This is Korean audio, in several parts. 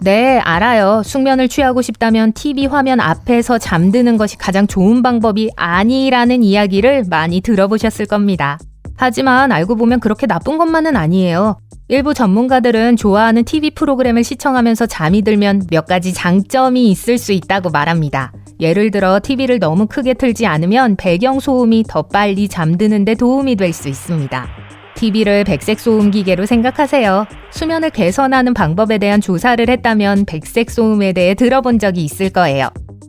네, 알아요. 숙면을 취하고 싶다면 TV 화면 앞에서 잠드는 것이 가장 좋은 방법이 아니라는 이야기를 많이 들어보셨을 겁니다. 하지만 알고 보면 그렇게 나쁜 것만은 아니에요. 일부 전문가들은 좋아하는 TV 프로그램을 시청하면서 잠이 들면 몇 가지 장점이 있을 수 있다고 말합니다. 예를 들어 TV를 너무 크게 틀지 않으면 배경소음이 더 빨리 잠드는 데 도움이 될 수 있습니다. TV를 백색 소음 기계로 생각하세요. 수면을 개선하는 방법에 대한 조사를 했다면 백색 소음에 대해 들어본 적이 있을 거예요.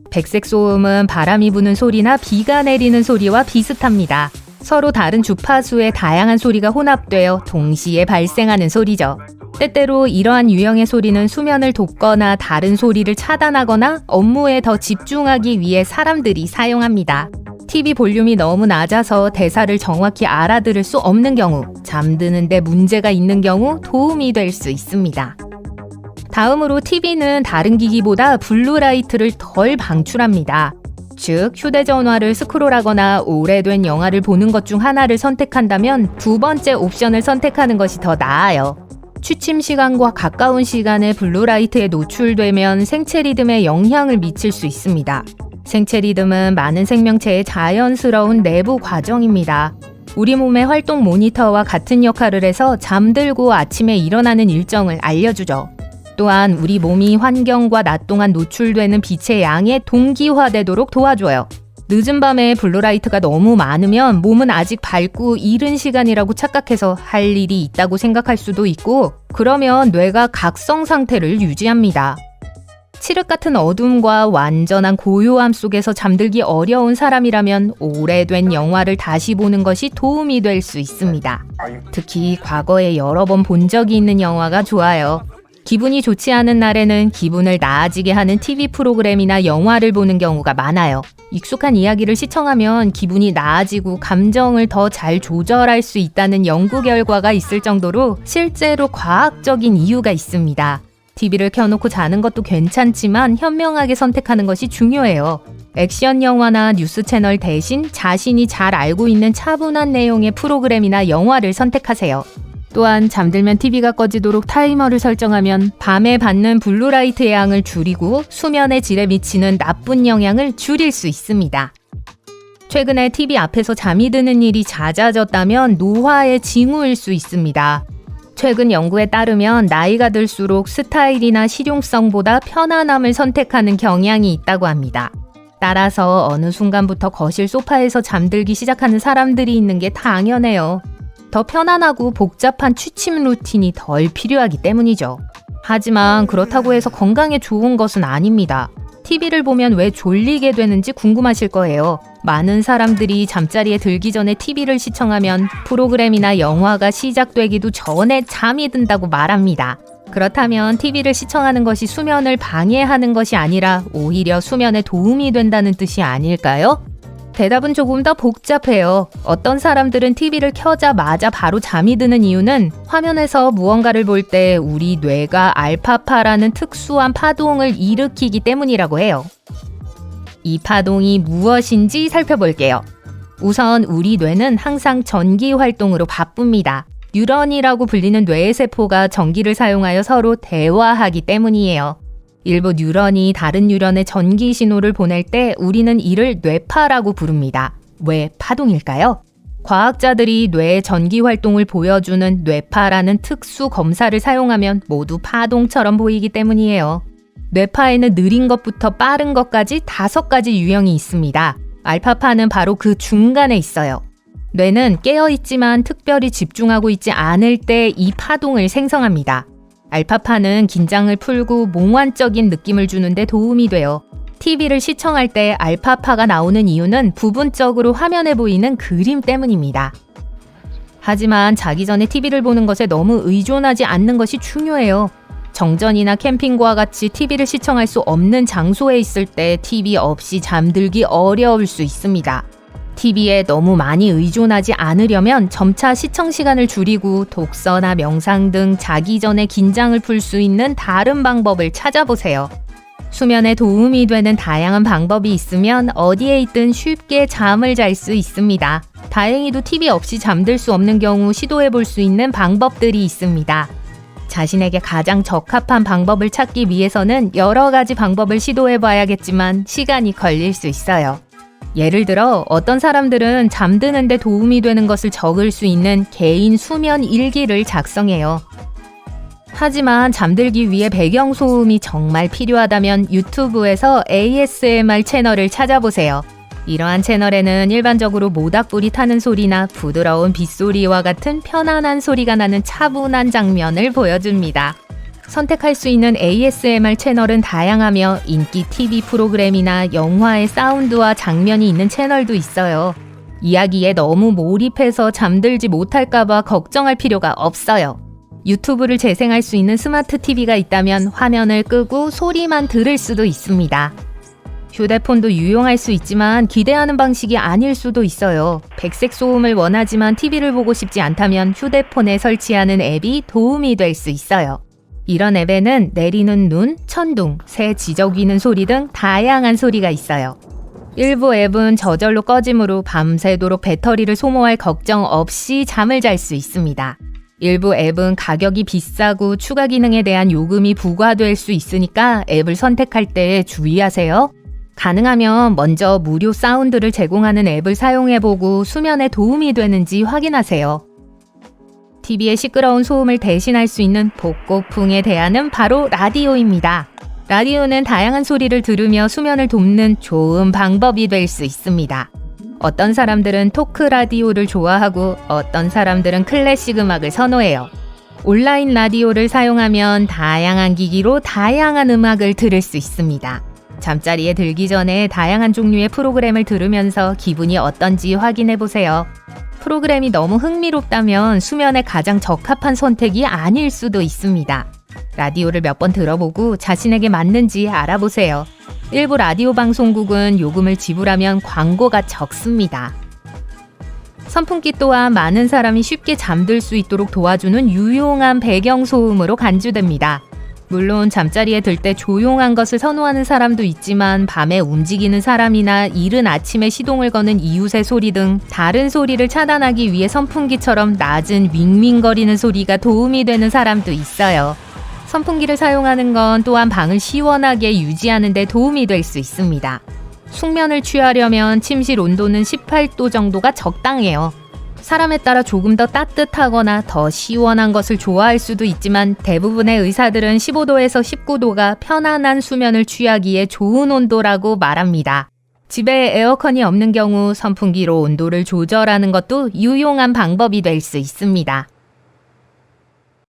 백색 소음은 바람이 부는 소리나 비가 내리는 소리와 비슷합니다. 서로 다른 주파수의 다양한 소리가 혼합되어 동시에 발생하는 소리죠. 때때로 이러한 유형의 소리는 수면을 돋거나 다른 소리를 차단하거나 업무에 더 집중하기 위해 사람들이 사용합니다. TV 볼륨이 너무 낮아서 대사를 정확히 알아들을 수 없는 경우, 잠드는데 문제가 있는 경우 도움이 될 수 있습니다. 다음으로 TV는 다른 기기보다 블루라이트를 덜 방출합니다. 즉, 휴대전화를 스크롤하거나 오래된 영화를 보는 것 중 하나를 선택한다면 두 번째 옵션을 선택하는 것이 더 나아요. 취침 시간과 가까운 시간에 블루라이트에 노출되면 생체 리듬에 영향을 미칠 수 있습니다. 생체 리듬은 많은 생명체의 자연스러운 내부 과정입니다. 우리 몸의 활동 모니터와 같은 역할을 해서 잠들고 아침에 일어나는 일정을 알려주죠. 또한 우리 몸이 환경과 낮 동안 노출되는 빛의 양에 동기화되도록 도와줘요. 늦은 밤에 블루라이트가 너무 많으면 몸은 아직 밝고 이른 시간이라고 착각해서 할 일이 있다고 생각할 수도 있고, 그러면 뇌가 각성 상태를 유지합니다. 칠흑 같은 어둠과 완전한 고요함 속에서 잠들기 어려운 사람이라면 오래된 영화를 다시 보는 것이 도움이 될 수 있습니다. 특히 과거에 여러 번 본 적이 있는 영화가 좋아요. 기분이 좋지 않은 날에는 기분을 나아지게 하는 TV 프로그램이나 영화를 보는 경우가 많아요. 익숙한 이야기를 시청하면 기분이 나아지고 감정을 더 잘 조절할 수 있다는 연구 결과가 있을 정도로 실제로 과학적인 이유가 있습니다. TV를 켜놓고 자는 것도 괜찮지만 현명하게 선택하는 것이 중요해요. 액션 영화나 뉴스 채널 대신 자신이 잘 알고 있는 차분한 내용의 프로그램이나 영화를 선택하세요. 또한 잠들면 TV가 꺼지도록 타이머를 설정하면 밤에 받는 블루라이트의 양을 줄이고 수면의 질에 미치는 나쁜 영향을 줄일 수 있습니다. 최근에 TV 앞에서 잠이 드는 일이 잦아졌다면 노화의 징후일 수 있습니다. 최근 연구에 따르면 나이가 들수록 스타일이나 실용성보다 편안함을 선택하는 경향이 있다고 합니다. 따라서 어느 순간부터 거실 소파에서 잠들기 시작하는 사람들이 있는 게 당연해요. 더 편안하고 복잡한 취침 루틴이 덜 필요하기 때문이죠. 하지만 그렇다고 해서 건강에 좋은 것은 아닙니다. TV를 보면 왜 졸리게 되는지 궁금하실 거예요. 많은 사람들이 잠자리에 들기 전에 TV를 시청하면 프로그램이나 영화가 시작되기도 전에 잠이 든다고 말합니다. 그렇다면 TV를 시청하는 것이 수면을 방해하는 것이 아니라 오히려 수면에 도움이 된다는 뜻이 아닐까요? 대답은 조금 더 복잡해요. 어떤 사람들은 TV를 켜자마자 바로 잠이 드는 이유는 화면에서 무언가를 볼 때 우리 뇌가 알파파라는 특수한 파동을 일으키기 때문이라고 해요. 이 파동이 무엇인지 살펴볼게요. 우선 우리 뇌는 항상 전기 활동으로 바쁩니다. 뉴런이라고 불리는 뇌의 세포가 전기를 사용하여 서로 대화하기 때문이에요. 일부 뉴런이 다른 뉴런에 전기 신호를 보낼 때 우리는 이를 뇌파라고 부릅니다. 왜 파동일까요? 과학자들이 뇌의 전기 활동을 보여주는 뇌파라는 특수 검사를 사용하면 모두 파동처럼 보이기 때문이에요. 뇌파에는 느린 것부터 빠른 것까지 5가지 유형이 있습니다. 알파파는 바로 그 중간에 있어요. 뇌는 깨어있지만 특별히 집중하고 있지 않을 때 이 파동을 생성합니다. 알파파는 긴장을 풀고 몽환적인 느낌을 주는데 도움이 돼요. TV를 시청할 때 알파파가 나오는 이유는 부분적으로 화면에 보이는 그림 때문입니다. 하지만 자기 전에 TV를 보는 것에 너무 의존하지 않는 것이 중요해요. 정전이나 캠핑과 같이 TV를 시청할 수 없는 장소에 있을 때 TV 없이 잠들기 어려울 수 있습니다. TV에 너무 많이 의존하지 않으려면 점차 시청 시간을 줄이고 독서나 명상 등 자기 전에 긴장을 풀 수 있는 다른 방법을 찾아보세요. 수면에 도움이 되는 다양한 방법이 있으면 어디에 있든 쉽게 잠을 잘 수 있습니다. 다행히도 TV 없이 잠들 수 없는 경우 시도해 볼 수 있는 방법들이 있습니다. 자신에게 가장 적합한 방법을 찾기 위해서는 여러 가지 방법을 시도해 봐야겠지만 시간이 걸릴 수 있어요. 예를 들어 어떤 사람들은 잠드는 데 도움이 되는 것을 적을 수 있는 개인 수면 일기를 작성해요. 하지만 잠들기 위해 배경소음이 정말 필요하다면 유튜브에서 ASMR 채널을 찾아보세요. 이러한 채널에는 일반적으로 모닥불이 타는 소리나 부드러운 빗소리와 같은 편안한 소리가 나는 차분한 장면을 보여줍니다. 선택할 수 있는 ASMR 채널은 다양하며 인기 TV 프로그램이나 영화의 사운드와 장면이 있는 채널도 있어요. 이야기에 너무 몰입해서 잠들지 못할까봐 걱정할 필요가 없어요. 유튜브를 재생할 수 있는 스마트 TV가 있다면 화면을 끄고 소리만 들을 수도 있습니다. 휴대폰도 유용할 수 있지만 기대하는 방식이 아닐 수도 있어요. 백색 소음을 원하지만 TV를 보고 싶지 않다면 휴대폰에 설치하는 앱이 도움이 될 수 있어요. 이런 앱에는 내리는 눈, 천둥, 새 지저귀는 소리 등 다양한 소리가 있어요. 일부 앱은 저절로 꺼지므로 밤새도록 배터리를 소모할 걱정 없이 잠을 잘 수 있습니다. 일부 앱은 가격이 비싸고 추가 기능에 대한 요금이 부과될 수 있으니까 앱을 선택할 때 주의하세요. 가능하면 먼저 무료 사운드를 제공하는 앱을 사용해보고 수면에 도움이 되는지 확인하세요. TV의 시끄러운 소음을 대신할 수 있는 복고풍의 대안은 바로 라디오입니다. 라디오는 다양한 소리를 들으며 수면을 돕는 좋은 방법이 될 수 있습니다. 어떤 사람들은 토크 라디오를 좋아하고 어떤 사람들은 클래식 음악을 선호해요. 온라인 라디오를 사용하면 다양한 기기로 다양한 음악을 들을 수 있습니다. 잠자리에 들기 전에 다양한 종류의 프로그램을 들으면서 기분이 어떤지 확인해 보세요. 프로그램이 너무 흥미롭다면 수면에 가장 적합한 선택이 아닐 수도 있습니다. 라디오를 몇 번 들어보고 자신에게 맞는지 알아보세요. 일부 라디오 방송국은 요금을 지불하면 광고가 적습니다. 선풍기 또한 많은 사람이 쉽게 잠들 수 있도록 도와주는 유용한 배경소음으로 간주됩니다. 물론 잠자리에 들 때 조용한 것을 선호하는 사람도 있지만 밤에 움직이는 사람이나 이른 아침에 시동을 거는 이웃의 소리 등 다른 소리를 차단하기 위해 선풍기처럼 낮은 윙윙거리는 소리가 도움이 되는 사람도 있어요. 선풍기를 사용하는 건 또한 방을 시원하게 유지하는 데 도움이 될 수 있습니다. 숙면을 취하려면 침실 온도는 18도 정도가 적당해요. 사람에 따라 조금 더 따뜻하거나 더 시원한 것을 좋아할 수도 있지만 대부분의 의사들은 15도에서 19도가 편안한 수면을 취하기에 좋은 온도라고 말합니다. 집에 에어컨이 없는 경우 선풍기로 온도를 조절하는 것도 유용한 방법이 될 수 있습니다.